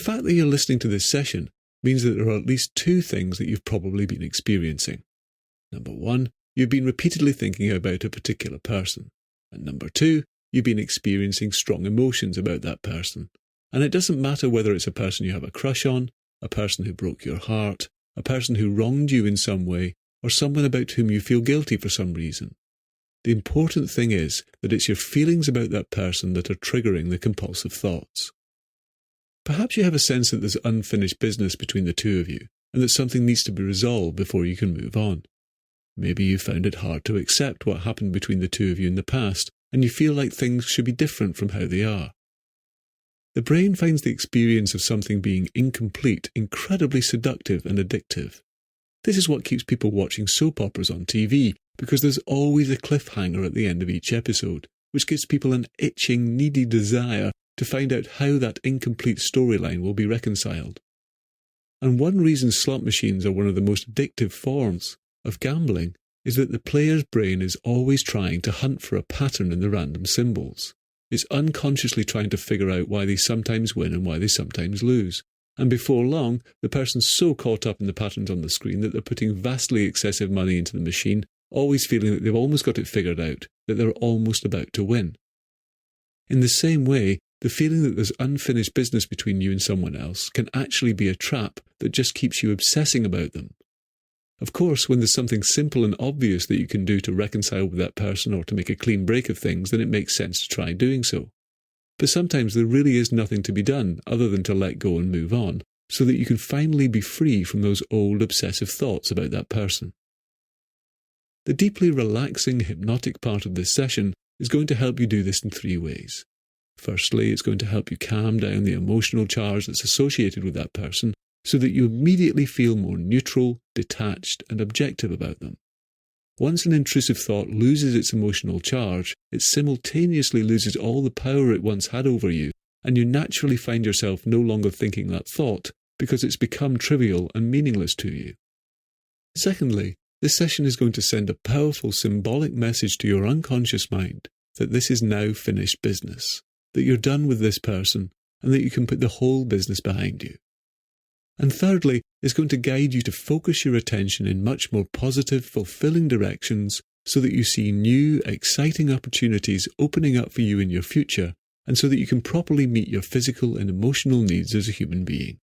The fact that you're listening to this session means that there are at least two things that you've probably been experiencing. Number one, you've been repeatedly thinking about a particular person. And number two, you've been experiencing strong emotions about that person. And it doesn't matter whether it's a person you have a crush on, a person who broke your heart, a person who wronged you in some way, or someone about whom you feel guilty for some reason. The important thing is that it's your feelings about that person that are triggering the compulsive thoughts. Perhaps you have a sense that there's unfinished business between the two of you, and that something needs to be resolved before you can move on. Maybe you found it hard to accept what happened between the two of you in the past, and you feel like things should be different from how they are. The brain finds the experience of something being incomplete incredibly seductive and addictive. This is what keeps people watching soap operas on TV, because there's always a cliffhanger at the end of each episode, which gives people an itching, needy desire to find out how that incomplete storyline will be reconciled. And one reason slot machines are one of the most addictive forms of gambling is that the player's brain is always trying to hunt for a pattern in the random symbols. It's unconsciously trying to figure out why they sometimes win and why they sometimes lose. And before long, the person's so caught up in the patterns on the screen that they're putting vastly excessive money into the machine, always feeling that they've almost got it figured out, that they're almost about to win. In the same way, the feeling that there's unfinished business between you and someone else can actually be a trap that just keeps you obsessing about them. Of course, when there's something simple and obvious that you can do to reconcile with that person or to make a clean break of things, then it makes sense to try doing so. But sometimes there really is nothing to be done other than to let go and move on, so that you can finally be free from those old obsessive thoughts about that person. The deeply relaxing hypnotic part of this session is going to help you do this in three ways. Firstly, it's going to help you calm down the emotional charge that's associated with that person, so that you immediately feel more neutral, detached, and objective about them. Once an intrusive thought loses its emotional charge, it simultaneously loses all the power it once had over you, and you naturally find yourself no longer thinking that thought because it's become trivial and meaningless to you. Secondly, this session is going to send a powerful symbolic message to your unconscious mind that this is now finished business, that you're done with this person, and that you can put the whole business behind you. And thirdly, it's going to guide you to focus your attention in much more positive, fulfilling directions so that you see new, exciting opportunities opening up for you in your future, and so that you can properly meet your physical and emotional needs as a human being.